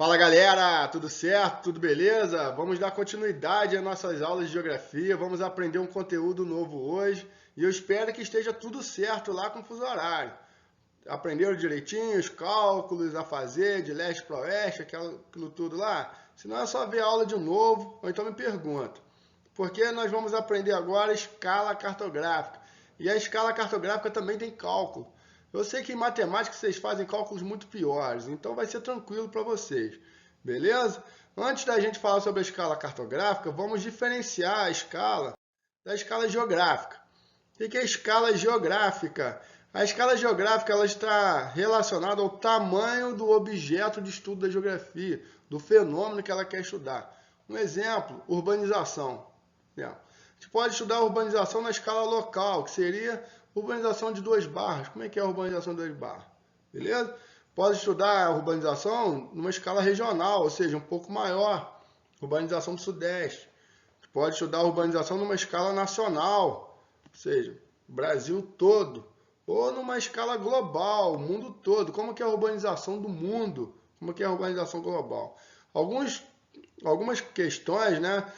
Fala galera, tudo certo? Tudo beleza? Vamos dar continuidade às nossas aulas de geografia, vamos aprender um conteúdo novo hoje e eu espero que esteja tudo certo lá com o fuso horário. Aprenderam direitinho os cálculos a fazer de leste para oeste, aquilo tudo lá? Se não é só ver a aula de novo ou então me pergunta. Porque nós vamos aprender agora escala cartográfica. E a escala cartográfica também tem cálculo. Eu sei que em matemática vocês fazem cálculos muito piores, então vai ser tranquilo para vocês. Beleza? Antes da gente falar sobre a escala cartográfica, vamos diferenciar a escala da escala geográfica. O que é a escala geográfica? A escala geográfica ela está relacionada ao tamanho do objeto de estudo da geografia, do fenômeno que ela quer estudar. Um exemplo, urbanização. A gente pode estudar a urbanização na escala local, que seria urbanização de 2 barras. Como é que é a urbanização de 2 barras? Beleza? Pode estudar a urbanização numa escala regional, ou seja, um pouco maior. Urbanização do Sudeste. Pode estudar a urbanização numa escala nacional, ou seja, Brasil todo. Ou numa escala global, o mundo todo. Como que é a urbanização do mundo? Como que é a urbanização global? Algumas questões, né?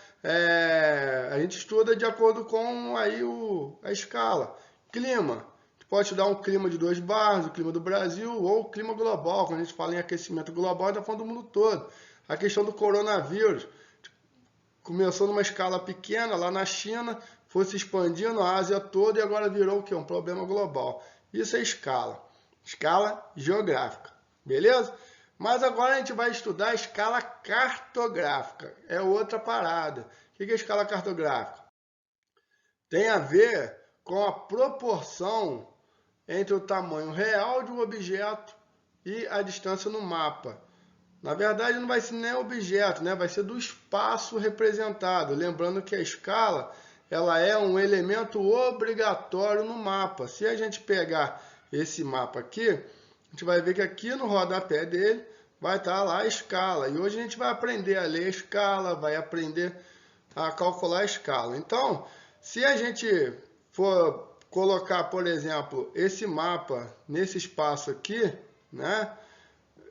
A gente estuda de acordo com aí a escala. Clima. Pode estudar um clima de 2 barras, o clima do Brasil, ou o clima global. Quando a gente fala em aquecimento global, a gente está falando do mundo todo. A questão do coronavírus. Começou numa escala pequena lá na China, foi se expandindo a Ásia toda e agora virou o quê? Um problema global. Isso é escala geográfica, beleza? Mas agora a gente vai estudar a escala cartográfica, é outra parada. O que é a escala cartográfica? Tem a ver com a proporção entre o tamanho real de um objeto e a distância no mapa. Na verdade, não vai ser nem objeto, né? Vai ser do espaço representado. Lembrando que a escala ela é um elemento obrigatório no mapa. Se a gente pegar esse mapa aqui, a gente vai ver que aqui no rodapé dele vai estar lá a escala. E hoje a gente vai aprender a ler a escala, vai aprender a calcular a escala. Então, se a gente for colocar, por exemplo, esse mapa nesse espaço aqui, né?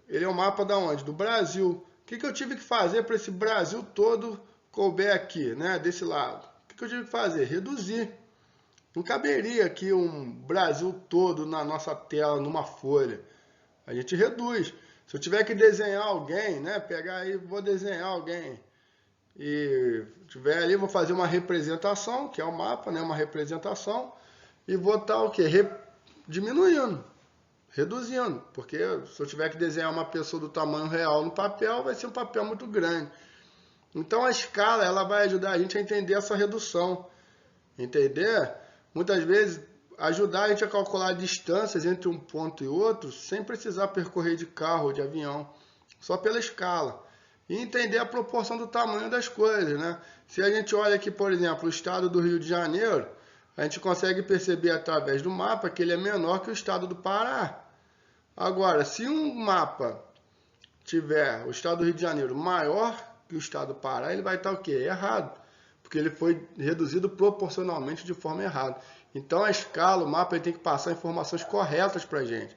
Ele é o mapa da onde? Do Brasil. O que eu tive que fazer para esse Brasil todo couber aqui, né? Desse lado? O que eu tive que fazer? Reduzir. Não caberia aqui um Brasil todo na nossa tela, numa folha. A gente reduz. Se eu tiver que desenhar alguém, né? Pegar aí, vou desenhar alguém. E tiver ali, vou fazer uma representação, que é o mapa, né? Uma representação. E vou estar o quê? Diminuindo. Reduzindo, porque se eu tiver que desenhar uma pessoa do tamanho real no papel, vai ser um papel muito grande. Então a escala ela vai ajudar a gente a entender essa redução. Entender? Muitas vezes ajudar a gente a calcular distâncias entre um ponto e outro sem precisar percorrer de carro ou de avião, só pela escala. E entender a proporção do tamanho das coisas, né? Se a gente olha aqui, por exemplo, o estado do Rio de Janeiro, a gente consegue perceber através do mapa que ele é menor que o estado do Pará. Agora, se um mapa tiver o estado do Rio de Janeiro maior que o estado do Pará, ele vai estar o quê? Errado, porque ele foi reduzido proporcionalmente de forma errada. Então, a escala, o mapa, ele tem que passar informações corretas para a gente.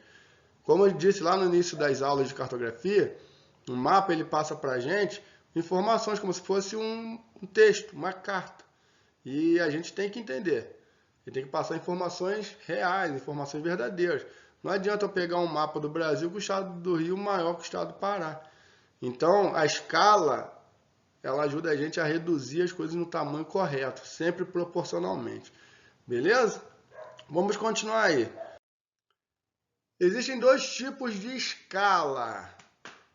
Como eu disse lá no início das aulas de cartografia, o mapa ele passa para a gente informações como se fosse um texto, uma carta. E a gente tem que entender. Ele tem que passar informações reais, informações verdadeiras. Não adianta eu pegar um mapa do Brasil com o estado do Rio maior que o estado do Pará. Então, a escala, ela ajuda a gente a reduzir as coisas no tamanho correto, sempre proporcionalmente. Beleza? Vamos continuar aí. Existem 2 tipos de escala.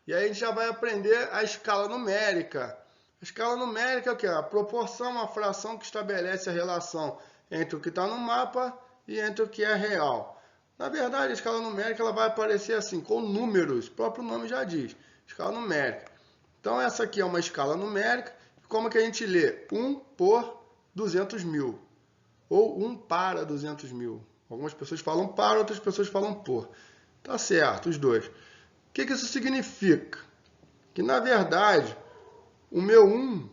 E aí a gente já vai aprender a escala numérica. A escala numérica é o que? A proporção, a fração que estabelece a relação entre o que está no mapa e entre o que é real. Na verdade, a escala numérica ela vai aparecer assim, com números, o próprio nome já diz, escala numérica. Então essa aqui é uma escala numérica, como que a gente lê? 1 por 200 mil, ou 1 para 200 mil. Algumas pessoas falam para, outras pessoas falam por. Tá certo, os dois. O que isso significa? Que na verdade, o meu 1,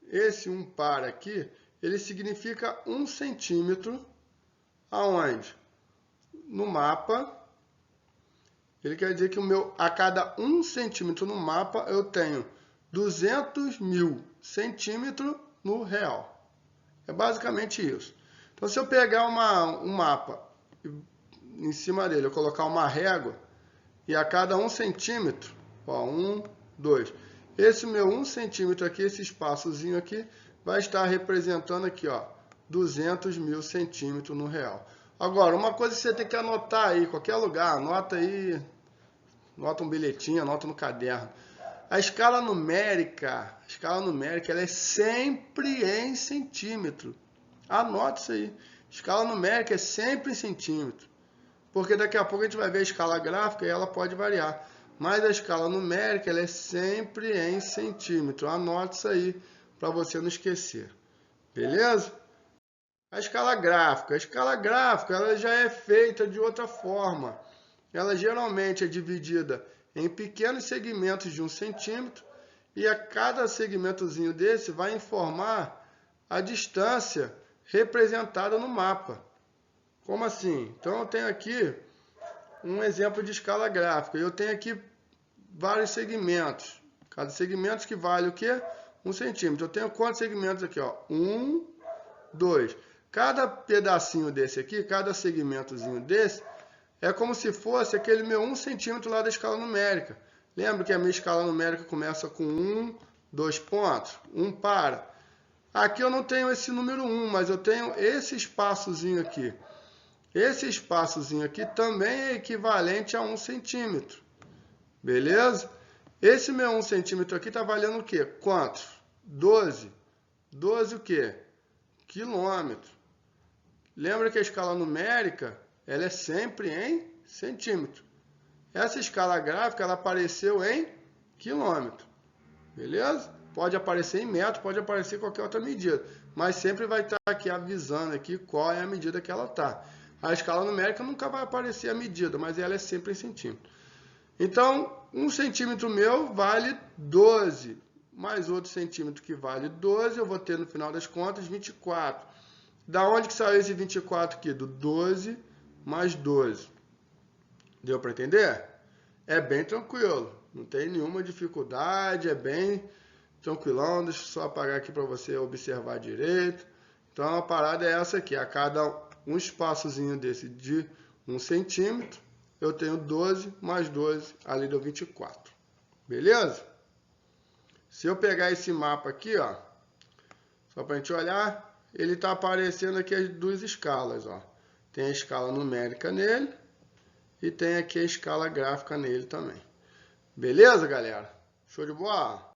esse 1 para aqui, ele significa 1 centímetro, aonde? No mapa, Ele quer dizer que a cada 1 centímetro no mapa eu tenho 200.000 centímetros no real. É basicamente isso. Então, se eu pegar um mapa, em cima dele eu colocar uma régua, e a cada 1 centímetro, ó, 1, 2, esse meu 1 centímetro aqui, esse espaçozinho aqui, vai estar representando aqui, ó, 200.000 centímetros no real. Agora, uma coisa que você tem que anotar aí, qualquer lugar, anota aí, anota um bilhetinho, anota no caderno. A escala numérica ela é sempre em centímetro. Anote isso aí. Escala numérica é sempre em centímetro. Porque daqui a pouco a gente vai ver a escala gráfica e ela pode variar. Mas a escala numérica ela é sempre em centímetro. Anote isso aí para você não esquecer. Beleza? A escala gráfica ela já é feita de outra forma. Ela geralmente é dividida em pequenos segmentos de 1 centímetro e a cada segmentozinho desse vai informar a distância representada no mapa. Como assim? Então eu tenho aqui um exemplo de escala gráfica. Eu tenho aqui vários segmentos. Cada segmento que vale o quê? 1 centímetro. Eu tenho quantos segmentos aqui? 1, 2. Cada pedacinho desse aqui, cada segmentozinho desse, é como se fosse aquele meu 1 centímetro lá da escala numérica. Lembra que a minha escala numérica começa com 1, 2 pontos, 1 para. Aqui eu não tenho esse número 1, mas eu tenho esse espaçozinho aqui. Esse espaçozinho aqui também é equivalente a 1 centímetro. Beleza? Esse meu 1 centímetro aqui está valendo o quê? Quantos? 12. 12 o quê? Quilômetro. Lembra que a escala numérica ela é sempre em centímetro. Essa escala gráfica ela apareceu em quilômetro. Beleza? Pode aparecer em metro, pode aparecer qualquer outra medida. Mas sempre vai estar aqui avisando aqui qual é a medida que ela está. A escala numérica nunca vai aparecer a medida, mas ela é sempre em centímetro. Então, 1 centímetro meu vale 12. Mais outro centímetro que vale 12, eu vou ter no final das contas 24. Da onde que saiu esse 24 aqui? Do 12 mais 12. Deu para entender? É bem tranquilo. Não tem nenhuma dificuldade, é bem tranquilão. Deixa eu só apagar aqui para você observar direito. Então a parada é essa aqui. A cada um espaçozinho desse de 1 centímetro, eu tenho 12 mais 12, ali deu 24. Beleza? Se eu pegar esse mapa aqui, ó, só para a gente olhar, ele está aparecendo aqui as duas escalas, ó. Tem a escala numérica nele e tem aqui a escala gráfica nele também. Beleza, galera? Show de bola?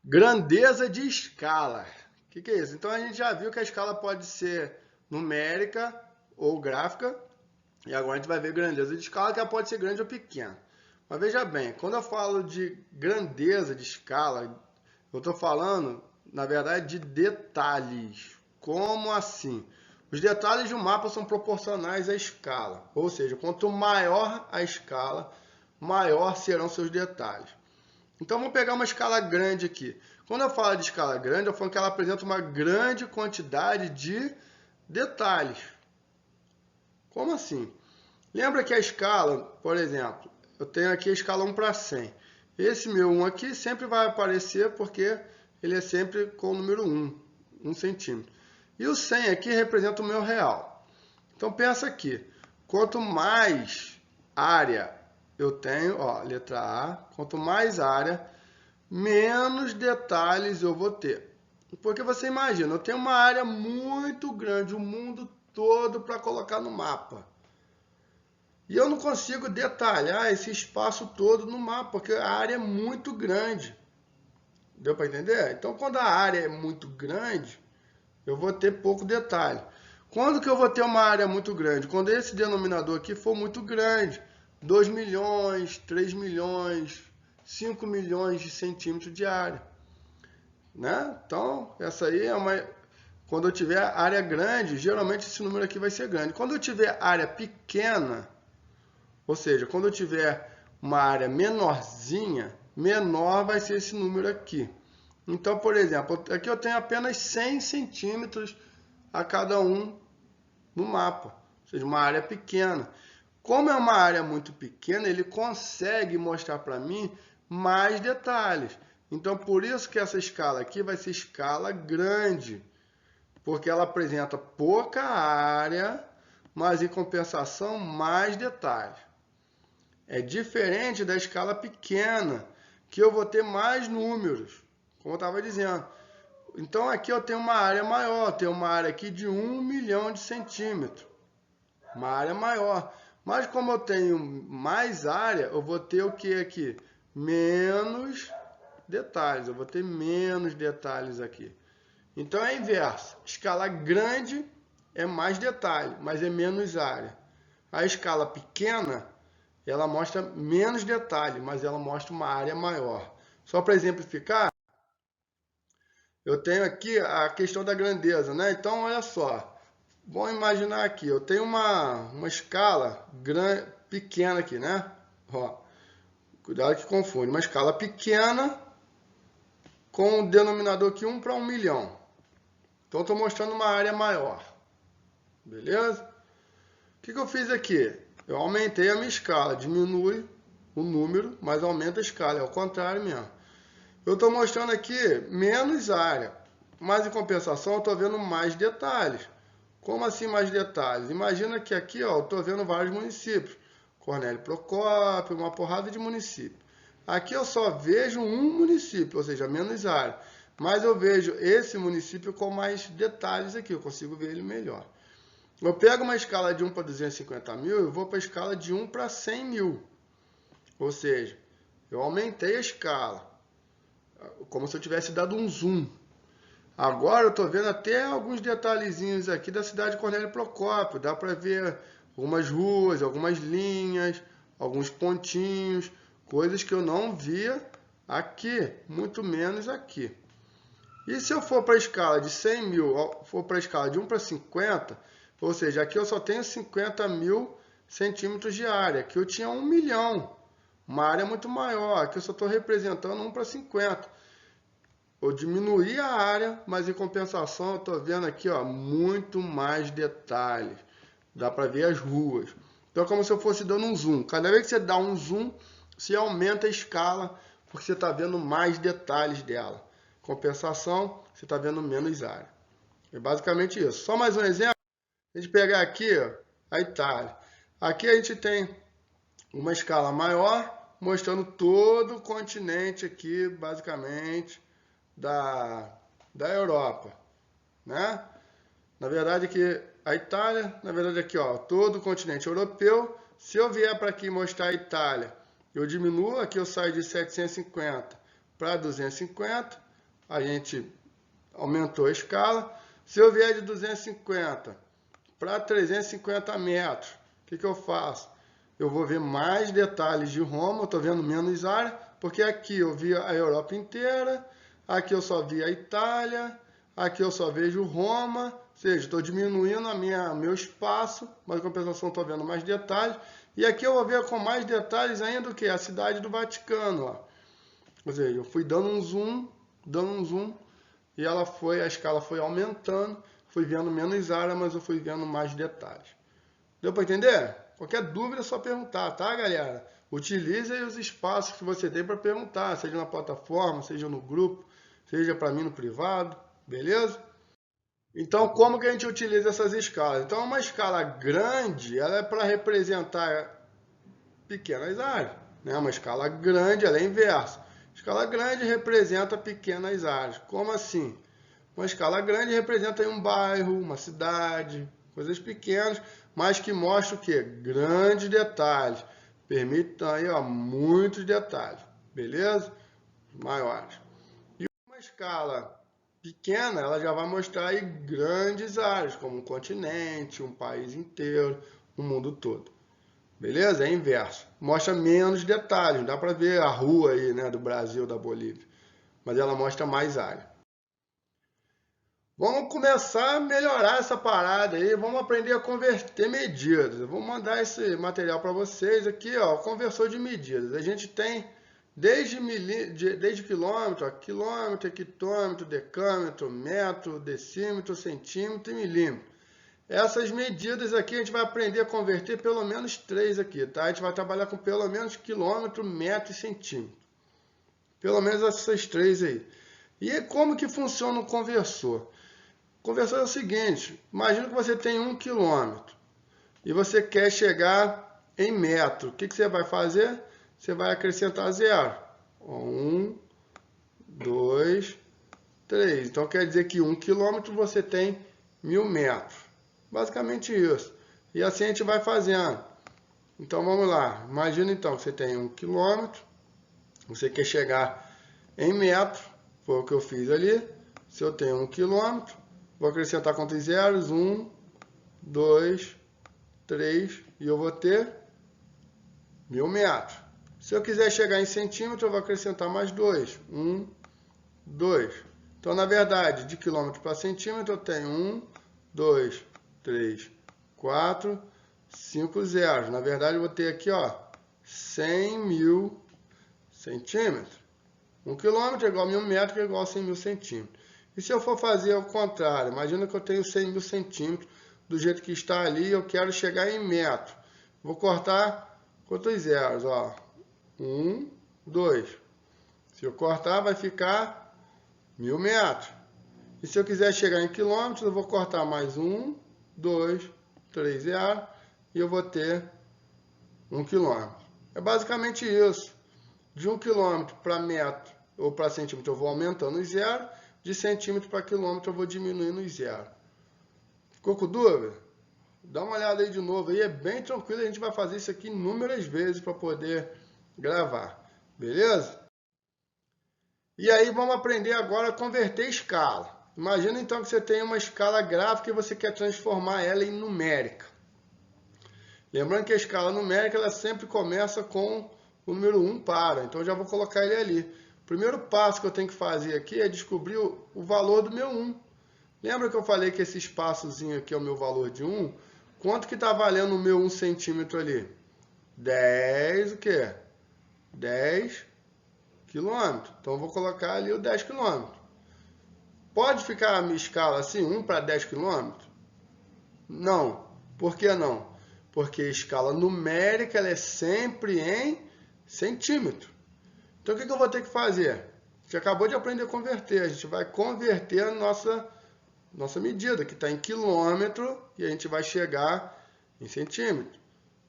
Grandeza de escala. O que é isso? Então a gente já viu que a escala pode ser numérica ou gráfica. E agora a gente vai ver grandeza de escala, que ela pode ser grande ou pequena. Mas veja bem, quando eu falo de grandeza de escala, eu estou falando, na verdade, de detalhes. Como assim? Os detalhes de um mapa são proporcionais à escala. Ou seja, quanto maior a escala, maior serão seus detalhes. Então, vamos pegar uma escala grande aqui. Quando eu falo de escala grande, eu falo que ela apresenta uma grande quantidade de detalhes. Como assim? Lembra que a escala, por exemplo, eu tenho aqui a escala 1 para 100. Esse meu 1 aqui sempre vai aparecer porque ele é sempre com o número 1 centímetro. E o 100 aqui representa o meu real. Então pensa aqui, quanto mais área eu tenho, ó, letra A, quanto mais área, menos detalhes eu vou ter. Porque você imagina, eu tenho uma área muito grande, o mundo todo para colocar no mapa. E eu não consigo detalhar esse espaço todo no mapa, porque a área é muito grande. Deu para entender? Então, quando a área é muito grande, eu vou ter pouco detalhe. Quando que eu vou ter uma área muito grande? Quando esse denominador aqui for muito grande. 2 milhões, 3 milhões, 5 milhões de centímetros de área. Né? Então, essa aí é uma... Quando eu tiver área grande, geralmente esse número aqui vai ser grande. Quando eu tiver área pequena... Ou seja, quando eu tiver uma área menorzinha, menor vai ser esse número aqui. Então, por exemplo, aqui eu tenho apenas 100 centímetros a cada um no mapa. Ou seja, uma área pequena. Como é uma área muito pequena, ele consegue mostrar para mim mais detalhes. Então, por isso que essa escala aqui vai ser escala grande, porque ela apresenta pouca área, mas em compensação mais detalhes. É diferente da escala pequena, que eu vou ter mais números, como eu estava dizendo. Então aqui eu tenho uma área maior, tenho uma área aqui de 1 milhão de centímetros, uma área maior. Mas como eu tenho mais área, eu vou ter o que aqui? Menos detalhes, eu vou ter menos detalhes aqui. Então é inverso, escala grande é mais detalhe, mas é menos área. A escala pequena, ela mostra menos detalhe, mas ela mostra uma área maior. Só para exemplificar, eu tenho aqui a questão da grandeza, né? Então, olha só. Vamos imaginar aqui, eu tenho uma escala pequena aqui, né? Ó, cuidado que confunde. Uma escala pequena com o denominador aqui 1 para 1 milhão. Então, estou mostrando uma área maior. Beleza? O que eu fiz aqui? Eu aumentei a minha escala. Diminui o número, mas aumenta a escala. É o contrário mesmo. Eu estou mostrando aqui menos área, mas em compensação eu estou vendo mais detalhes. Como assim mais detalhes? Imagina que aqui ó, eu estou vendo vários municípios. Cornélio Procópio, uma porrada de municípios. Aqui eu só vejo um município, ou seja, menos área. Mas eu vejo esse município com mais detalhes aqui, eu consigo ver ele melhor. Eu pego uma escala de 1 para 250 mil e vou para a escala de 1 para 100 mil. Ou seja, eu aumentei a escala. Como se eu tivesse dado um zoom. Agora eu estou vendo até alguns detalhezinhos aqui da cidade de Cornélio Procópio. Dá para ver algumas ruas, algumas linhas, alguns pontinhos, coisas que eu não via aqui, muito menos aqui. E se eu for para a escala de 100 mil, for para a escala de 1 para 50, ou seja, aqui eu só tenho 50 mil centímetros de área. Aqui eu tinha 1 milhão. Uma área muito maior, aqui eu só estou representando 1 para 50. Eu diminuí a área, mas em compensação eu estou vendo aqui ó, muito mais detalhes. Dá para ver as ruas. Então é como se eu fosse dando um zoom. Cada vez que você dá um zoom, você aumenta a escala, porque você está vendo mais detalhes dela. Compensação, você está vendo menos área. É basicamente isso. Só mais um exemplo. A gente pegar aqui ó, a Itália. Aqui a gente tem uma escala maior, mostrando todo o continente aqui, basicamente, da Europa, né? Na verdade aqui a Itália, na verdade aqui ó, todo o continente europeu. Se eu vier para aqui mostrar a Itália, eu diminuo, aqui eu saio de 750 para 250, a gente aumentou a escala. Se eu vier de 250 para 350 metros, o que eu faço? Eu vou ver mais detalhes de Roma, eu estou vendo menos área, porque aqui eu vi a Europa inteira, aqui eu só vi a Itália, aqui eu só vejo Roma, ou seja, estou diminuindo meu espaço, mas em compensação estou vendo mais detalhes. E aqui eu vou ver com mais detalhes ainda o que? A cidade do Vaticano. Ó. Ou seja, eu fui dando um zoom, e a escala foi aumentando, fui vendo menos área, mas eu fui vendo mais detalhes. Deu para entender? Qualquer dúvida é só perguntar, tá, galera? Utilize aí os espaços que você tem para perguntar, seja na plataforma, seja no grupo, seja para mim no privado, beleza? Então, como que a gente utiliza essas escalas? Então, uma escala grande, ela é para representar pequenas áreas, né? Uma escala grande, ela é inversa. Escala grande representa pequenas áreas. Como assim? Uma escala grande representa aí um bairro, uma cidade, coisas pequenas, mas que mostram o quê? Grandes detalhes. Permite aí, ó, muitos detalhes, beleza? Maiores. E uma escala pequena, ela já vai mostrar aí grandes áreas, como um continente, um país inteiro, o mundo todo. Beleza? É inverso. Mostra menos detalhes, não dá para ver a rua aí, né, do Brasil, da Bolívia. Mas ela mostra mais área. Vamos começar a melhorar essa parada aí, vamos aprender a converter medidas. Eu vou mandar esse material para vocês aqui, ó, conversor de medidas. A gente tem desde quilômetro, quilômetro, hectômetro, decâmetro, metro, decímetro, centímetro e milímetro. Essas medidas aqui a gente vai aprender a converter pelo menos 3 aqui, tá? A gente vai trabalhar com pelo menos quilômetro, metro e centímetro. Pelo menos essas 3 aí. E como que funciona o conversor? O conversor é o seguinte, imagina que você tem 1 quilômetro e você quer chegar em metro. O que você vai fazer? Você vai acrescentar 0. 1, 2, 3. Então quer dizer que 1 quilômetro você tem 1000 metros. Basicamente isso. E assim a gente vai fazendo. Então vamos lá. Imagina então que você tem 1 quilômetro. Você quer chegar em metro. Foi o que eu fiz ali. Se eu tenho 1 quilômetro, vou acrescentar quantos zeros? 1, 2, 3. E eu vou ter 1000 metros. Se eu quiser chegar em centímetro, eu vou acrescentar mais 2. 1, 2. Então, na verdade, de quilômetro para centímetro, eu tenho 1, 2, 3, 4, 5 zeros. Na verdade, eu vou ter aqui, ó, 100.000 centímetros. 1 quilômetro é igual a 1000 metros, que é igual a 100.000 centímetros. E se eu for fazer ao contrário? Imagina que eu tenho 100.000 centímetros, do jeito que está ali, eu quero chegar em metro. Vou cortar quantos zeros? Ó, 1, 2. Se eu cortar, vai ficar 1000 metros. E se eu quiser chegar em quilômetros, eu vou cortar mais 1, 2, 3 zeros, e eu vou ter 1 quilômetro. É basicamente isso. De 1 quilômetro para metro ou para centímetro, eu vou aumentando os zeros. De centímetro para quilômetro, eu vou diminuindo os zeros. Ficou com dúvida? Dá uma olhada aí de novo. Aí é bem tranquilo. A gente vai fazer isso aqui inúmeras vezes para poder gravar. Beleza? E aí vamos aprender agora a converter escala. Imagina então que você tem uma escala gráfica e você quer transformar ela em numérica. Lembrando que a escala numérica ela sempre começa com o número 1 para. Então eu já vou colocar ele ali. O primeiro passo que eu tenho que fazer aqui é descobrir o valor do meu 1. Lembra que eu falei que esse espaçozinho aqui é o meu valor de 1? Quanto que está valendo o meu 1 centímetro ali? 10 o quê? 10 quilômetros. Então eu vou colocar ali o 10 quilômetros. Pode ficar a minha escala assim, 1 para 10 quilômetros? Não. Por que não? Porque a escala numérica ela é sempre em centímetro. Então o que eu vou ter que fazer? A gente acabou de aprender a converter. A gente vai converter a nossa medida, que está em quilômetro, e a gente vai chegar em centímetro.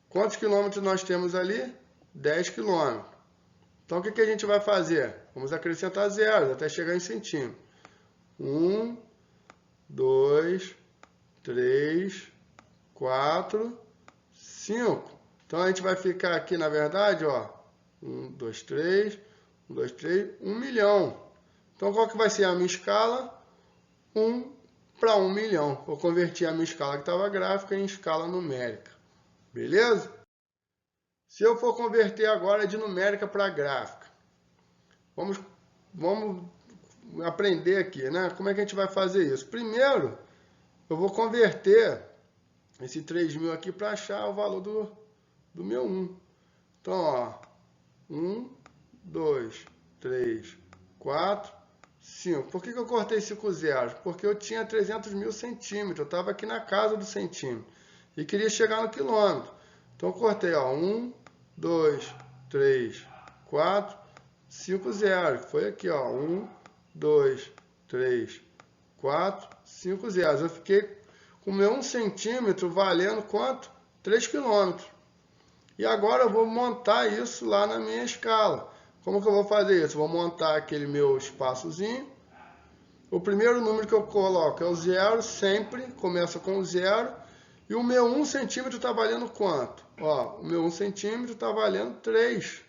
Quantos quilômetros nós temos ali? 10 quilômetros. Então o que a gente vai fazer? Vamos acrescentar zeros até chegar em centímetro. 1, 2, 3, 4, 5. Então a gente vai ficar aqui, na verdade, ó, 1, 2, 3, 1, 2, 3, 1 milhão. Então qual que vai ser a minha escala? 1 para 1 milhão. Vou converter a minha escala que estava gráfica em escala numérica. Beleza? Se eu for converter agora de numérica para gráfica, vamos aprender aqui, né? Como é que a gente vai fazer isso? Primeiro, eu vou converter esse 3.000 aqui para achar o valor do meu 1. Então, ó, 1, 2, 3, 4, 5. Por que eu cortei 5 zeros? Porque eu tinha 300.000 centímetros. Eu estava aqui na casa do centímetro. E queria chegar no quilômetro. Então eu cortei, ó, 1, 2, 3, 4, 5 zeros. Foi aqui, ó, 1, 2, 3, 4, 5 zeros. Eu fiquei com o meu 1 centímetro valendo quanto? 3 quilômetros. E agora eu vou montar isso lá na minha escala. Como que eu vou fazer isso? Vou montar aquele meu espaçozinho. O primeiro número que eu coloco é o zero, sempre começa com o zero. E o meu 1 centímetro está valendo quanto? Ó, o meu 1 centímetro está valendo 3.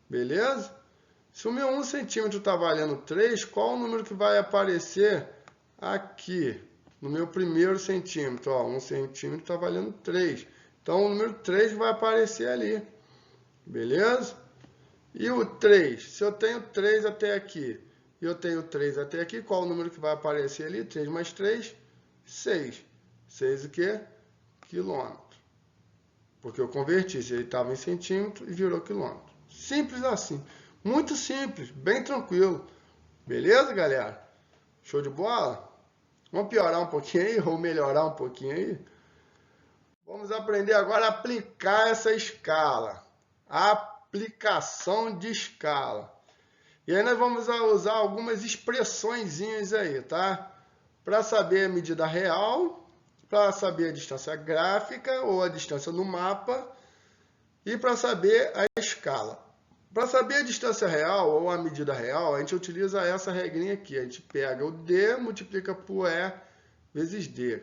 Beleza? Se o meu 1 centímetro está valendo 3, qual o número que vai aparecer aqui? No meu primeiro centímetro. Ó, 1 centímetro está valendo 3. Então o número 3 vai aparecer ali. Beleza? E o 3? Se eu tenho 3 até aqui e eu tenho 3 até aqui, qual o número que vai aparecer ali? 3 mais 3, 6. 6 o quê? Quilômetro. Porque eu converti, se ele estava em centímetro e virou quilômetro. Simples assim. Muito simples, bem tranquilo. Beleza, galera? Show de bola? Vamos piorar um pouquinho aí, ou melhorar um pouquinho aí? Vamos aprender agora a aplicar essa escala. A aplicação de escala. E aí nós vamos usar algumas expressõezinhas aí, tá? Para saber a medida real, para saber a distância gráfica ou a distância no mapa e para saber a escala. Para saber a distância real ou a medida real, a gente utiliza essa regrinha aqui. A gente pega o D, multiplica por E vezes D. O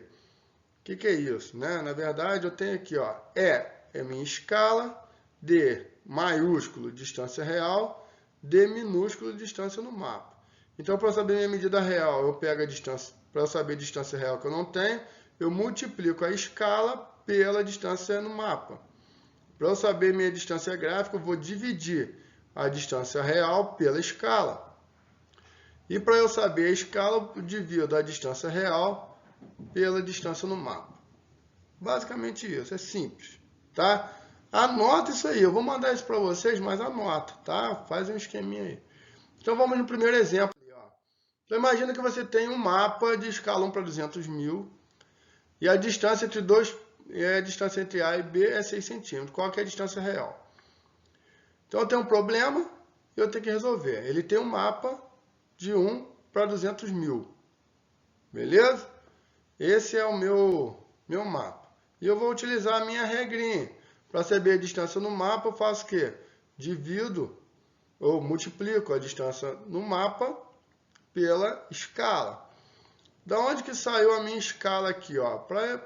que é isso? Né? Na verdade, eu tenho aqui, ó, E é minha escala, D maiúsculo, distância real, D minúsculo, distância no mapa. Então, para saber minha medida real, eu pego a distância, para eu saber a distância real que eu não tenho, eu multiplico a escala pela distância no mapa. Para eu saber minha distância gráfica, eu vou dividir a distância real pela escala. E para eu saber a escala, eu divido a distância real pela distância no mapa. Basicamente isso, é simples, tá? Anota isso aí, eu vou mandar isso para vocês, mas anota, tá? Faz um esqueminha aí. Então vamos no primeiro exemplo. Então imagina que você tem um mapa de escala 1 para 200 mil e a distância entre A e B é 6 centímetros. Qual que é a distância real? Então eu tenho um problema e eu tenho que resolver. Ele tem um mapa de 1 para 200 mil. Beleza? Esse é o meu mapa. E eu vou utilizar a minha regrinha. Para saber a distância no mapa, eu faço o quê? Divido ou multiplico a distância no mapa pela escala. Da onde que saiu a minha escala aqui? Para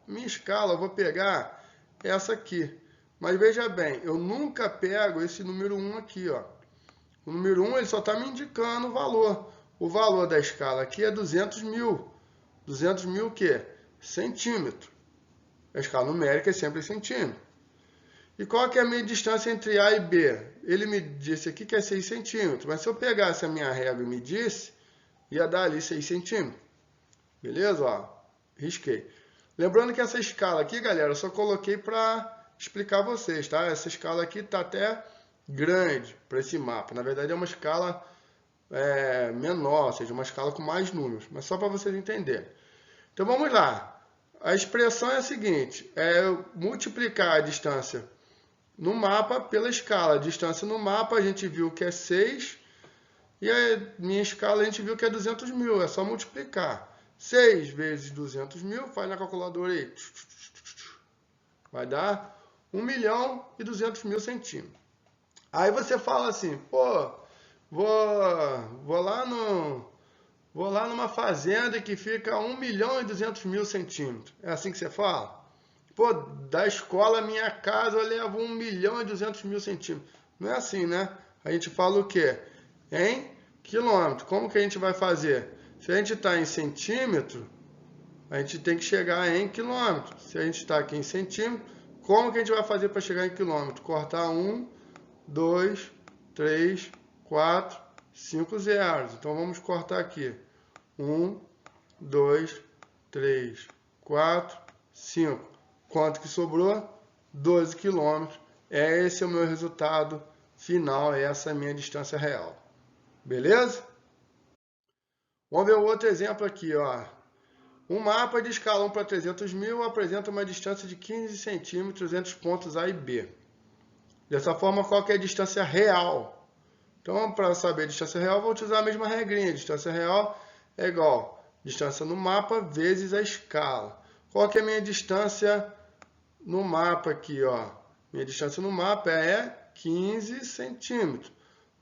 minha escala, eu vou pegar essa aqui. Mas veja bem, eu nunca pego esse número 1 aqui. Ó. O número 1 ele só está me indicando o valor. O valor da escala aqui é 200 mil. 200 mil o quê? Centímetro. A escala numérica é sempre centímetro. E qual que é a minha distância entre A e B? Ele me disse aqui que é 6 centímetros. Mas se eu pegasse a minha régua e medisse, ia dar ali 6 centímetros. Beleza? Ó, risquei. Lembrando que essa escala aqui, galera, eu só coloquei para explicar a vocês, tá? Essa escala aqui está até grande para esse mapa. Na verdade, é uma escala menor, ou seja, uma escala com mais números. Mas só para vocês entenderem. Então, vamos lá. A expressão é a seguinte. É multiplicar a distância no mapa pela escala. A distância no mapa a gente viu que é 6. E a minha escala a gente viu que é 200 mil. É só multiplicar. 6 vezes 200 mil, faz na calculadora aí. Vai dar 1.200.000 centímetros. Aí você fala assim, pô, vou lá numa fazenda que fica a 1.200.000 centímetros. É assim que você fala? Pô, da escola à minha casa eu levo 1.200.000 centímetros. Não é assim, né? A gente fala o quê? Em quilômetro. Como que a gente vai fazer? Se a gente está em centímetro, a gente tem que chegar em quilômetro. Se a gente está aqui em centímetro, como que a gente vai fazer para chegar em quilômetro? Cortar 1, 2, 3, 4, 5 zeros. Então vamos cortar aqui. 1, 2, 3, 4, 5. Quanto que sobrou? 12 quilômetros. Esse é o meu resultado final, essa é a minha distância real. Beleza? Vamos ver o outro exemplo aqui, ó. Um mapa de escala 1 para 300 mil apresenta uma distância de 15 centímetros entre os pontos A e B. Dessa forma, qual que é a distância real? Então, para saber a distância real, vou utilizar a mesma regrinha. Distância real é igual a distância no mapa vezes a escala. Qual que é a minha distância no mapa aqui, ó? Minha distância no mapa é 15 centímetros.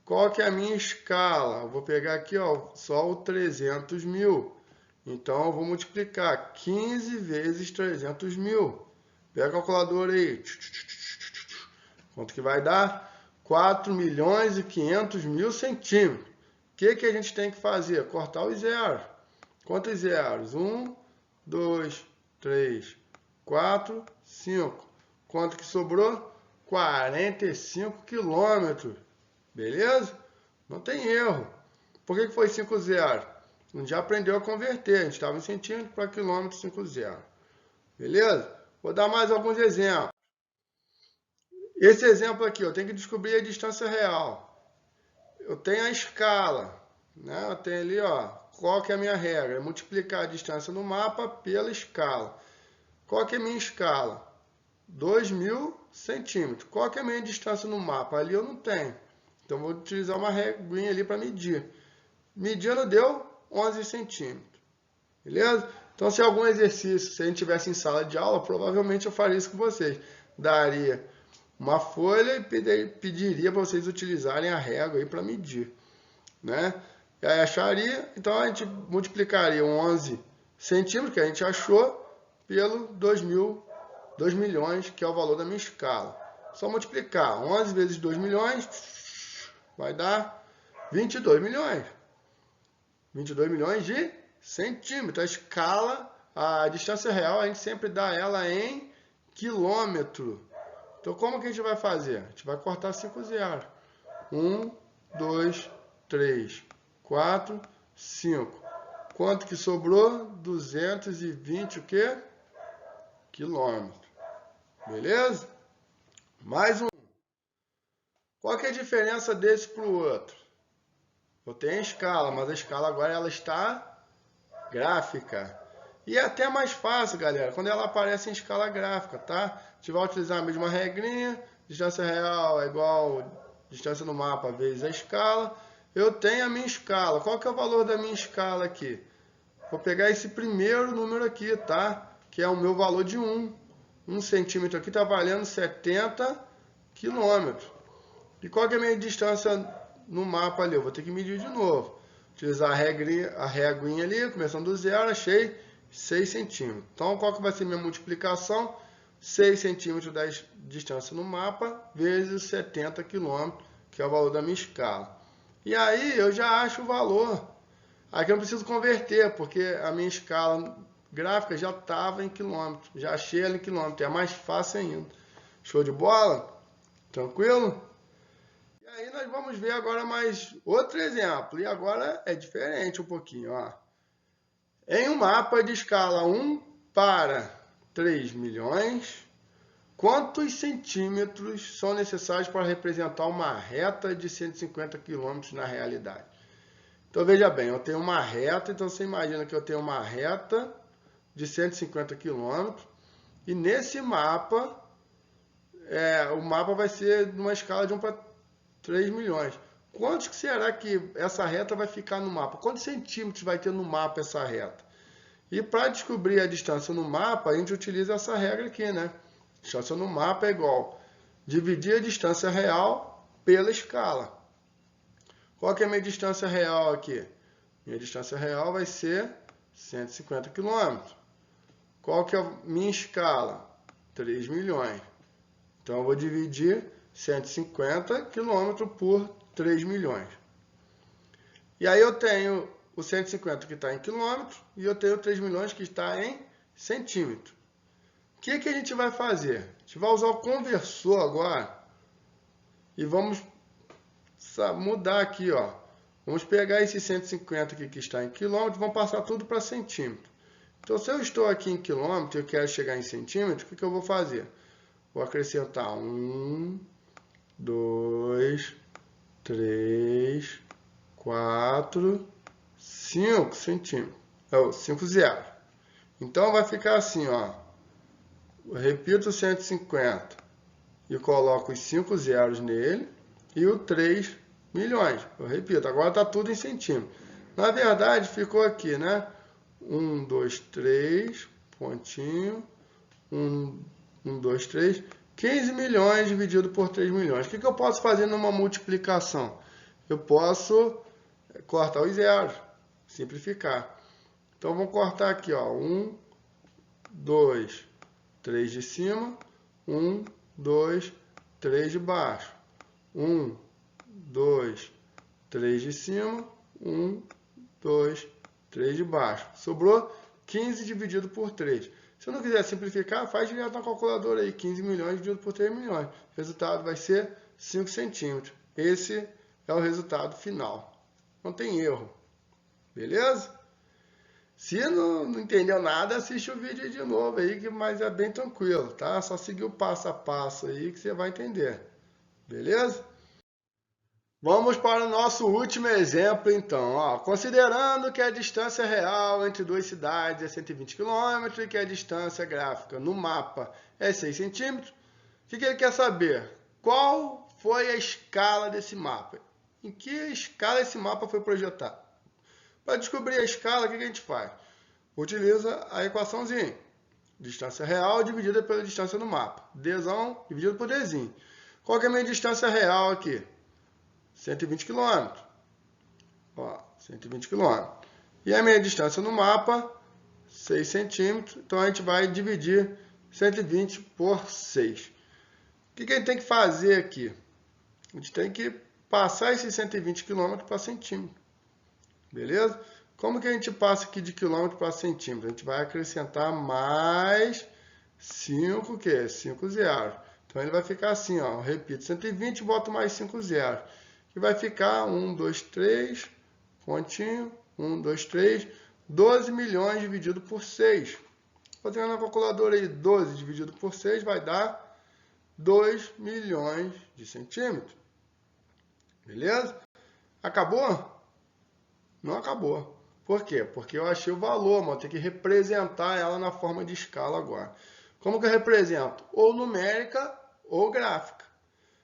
Qual que é a minha escala? Eu vou pegar aqui, ó, só o 300 mil. Então, eu vou multiplicar 15 vezes 300 mil. Pega a calculadora aí. Quanto que vai dar? 4.500.000 centímetros. O que a gente tem que fazer? Cortar os zeros. Quantos zeros? 1, 2, 3, 4, 5. Quanto que sobrou? 45 quilômetros. Beleza? Não tem erro. Por que foi 5 zeros? A gente já aprendeu a converter. A gente estava em centímetros para quilômetros, 5 zeros. Beleza? Vou dar mais alguns exemplos. Esse exemplo aqui, eu tenho que descobrir a distância real. Eu tenho a escala, né? Eu tenho ali, ó, qual que é a minha regra? É multiplicar a distância no mapa pela escala. Qual que é a minha escala? 2.000 centímetros. Qual que é a minha distância no mapa? Ali eu não tenho. Então, vou utilizar uma reguinha ali para medir. Medindo deu 11 centímetros. Beleza? Então, se algum exercício, se a gente tivesse em sala de aula, provavelmente eu faria isso com vocês. Daria uma folha e pediria para vocês utilizarem a régua aí para medir, né? E aí acharia, então a gente multiplicaria 11 centímetros que a gente achou pelo 2 milhões, que é o valor da minha escala. Só multiplicar 11 vezes 2 milhões vai dar 22 milhões. 22 milhões de centímetros. A escala, a distância real, a gente sempre dá ela em quilômetro. Então, como que a gente vai fazer? A gente vai cortar 5 zeros. 1, 2, 3, 4, 5. Quanto que sobrou? 220 o quê? Quilômetros. Beleza? Mais um. Qual que é a diferença desse para o outro? Eu tenho a escala, mas a escala agora ela está gráfica. E é até mais fácil, galera, quando ela aparece em escala gráfica, tá? A gente vai utilizar a mesma regrinha, distância real é igual distância no mapa vezes a escala. Eu tenho a minha escala. Qual que é o valor da minha escala aqui? Vou pegar esse primeiro número aqui, tá? Que é o meu valor de 1. 1 centímetro aqui está valendo 70 quilômetros. E qual que é a minha distância no mapa ali? Eu vou ter que medir de novo. Utilizar a reguinha ali, começando do zero, achei 6 centímetros. Então, qual que vai ser minha multiplicação? 6 centímetros da distância no mapa, vezes 70 quilômetros, que é o valor da minha escala. E aí, eu já acho o valor. Aqui eu não preciso converter, porque a minha escala gráfica já estava em quilômetros. Já achei ela em quilômetros, é mais fácil ainda. Show de bola? Tranquilo? E aí nós vamos ver agora mais outro exemplo. E agora é diferente um pouquinho, ó. Em um mapa de escala 1 para 3 milhões, quantos centímetros são necessários para representar uma reta de 150 quilômetros na realidade? Então veja bem, eu tenho uma reta, então você imagina que eu tenho uma reta de 150 quilômetros e nesse mapa, o mapa vai ser numa escala de 1 para 3 milhões. Quantos que será que essa reta vai ficar no mapa? Quantos centímetros vai ter no mapa essa reta? E para descobrir a distância no mapa, a gente utiliza essa regra aqui, né? Distância no mapa é igual dividir a distância real pela escala. Qual que é a minha distância real aqui? Minha distância real vai ser 150 km. Qual que é a minha escala? 3 milhões. Então, eu vou dividir 150 km por 3 milhões. E aí eu tenho o 150 que está em quilômetros e eu tenho 3 milhões que está em centímetro. O que a gente vai fazer? A gente vai usar o conversor agora e vamos mudar aqui, ó. Vamos pegar esse 150 aqui que está em quilômetros, vamos passar tudo para centímetro. Então, se eu estou aqui em quilômetro e eu quero chegar em centímetro, o que eu vou fazer? Vou acrescentar 1, 2, 3, 4, 5 centímetros. 5 zeros. Então, vai ficar assim, ó. Eu repito o 150 e coloco os 5 zeros nele e o 3 milhões. Eu repito, agora está tudo em centímetros. Na verdade, ficou aqui, né? 1, 2, 3, pontinho. 1, 2, 3. 15 milhões dividido por 3 milhões. O que eu posso fazer numa multiplicação? Eu posso cortar os zeros, simplificar. Então, vamos cortar aqui, ó. 1, 2, 3 de cima. 1, 2, 3 de baixo. 1, 2, 3 de cima, 1, 2, 3 de baixo. Sobrou 15 dividido por 3. Se eu não quiser simplificar, faz direto na calculadora aí, 15 milhões dividido por 3 milhões. O resultado vai ser 5 centímetros. Esse é o resultado final. Não tem erro. Beleza? Se não entendeu nada, assiste o vídeo de novo aí, mas é bem tranquilo, tá? Só seguir o passo a passo aí que você vai entender. Beleza? Vamos para o nosso último exemplo, então. Ó, considerando que a distância real entre duas cidades é 120 km e que a distância gráfica no mapa é 6 centímetros, o que ele quer saber? Qual foi a escala desse mapa? Em que escala esse mapa foi projetado? Para descobrir a escala, o que a gente faz? Utiliza a equaçãozinha. Distância real dividida pela distância no mapa. Dzão dividido por Dzinho. Qual que é a minha distância real aqui? 120 km. Ó, 120 km. E a minha distância no mapa, 6 centímetros. Então a gente vai dividir 120 por 6. O que a gente tem que fazer aqui? A gente tem que passar esses 120 km para centímetro. Beleza? Como que a gente passa aqui de quilômetro para centímetro? A gente vai acrescentar mais 5, o quê? 5 zeros. Então ele vai ficar assim, ó. Eu repito, 120, boto mais 5 zeros. Que vai ficar 1, 2, 3, pontinho, 1, 2, 3, 12 milhões dividido por 6. Fazendo na calculadora aí, 12 dividido por 6 vai dar 2 milhões de centímetros. Beleza? Acabou? Não acabou. Por quê? Porque eu achei o valor, mas eu tenho que representar ela na forma de escala agora. Como que eu represento? Ou numérica ou gráfica.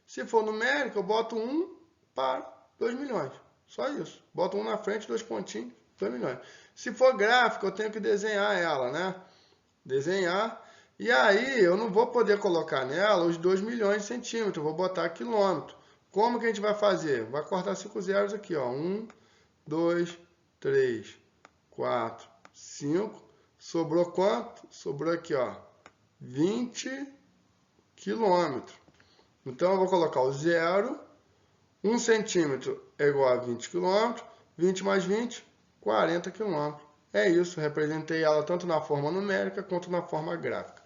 Se for numérica, eu boto 1 para 2 milhões. Só isso. Boto 1 na frente, 2 pontinhos, 2 milhões. Se for gráfica, eu tenho que desenhar ela, né? Desenhar. E aí, eu não vou poder colocar nela os 2 milhões de centímetros. Eu vou botar quilômetro. Como que a gente vai fazer? Vai cortar 5 zeros aqui, ó. 1, 2, 3, 4, 5. Sobrou quanto? Sobrou aqui, ó, 20 quilômetros. Então, eu vou colocar o zero. 1 centímetro é igual a 20 quilômetros. 20 mais 20, 40 quilômetros. É isso, representei ela tanto na forma numérica quanto na forma gráfica.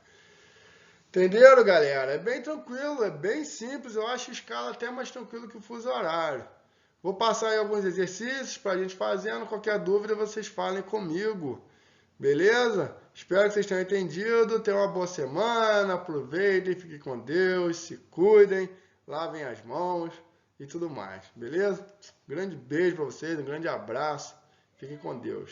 Entenderam, galera? É bem tranquilo, é bem simples. Eu acho a escala até mais tranquilo que o fuso horário. Vou passar aí alguns exercícios para a gente fazendo. Qualquer dúvida, vocês falem comigo. Beleza? Espero que vocês tenham entendido. Tenham uma boa semana. Aproveitem, fiquem com Deus, se cuidem, lavem as mãos e tudo mais. Beleza? Grande beijo para vocês, um grande abraço. Fiquem com Deus.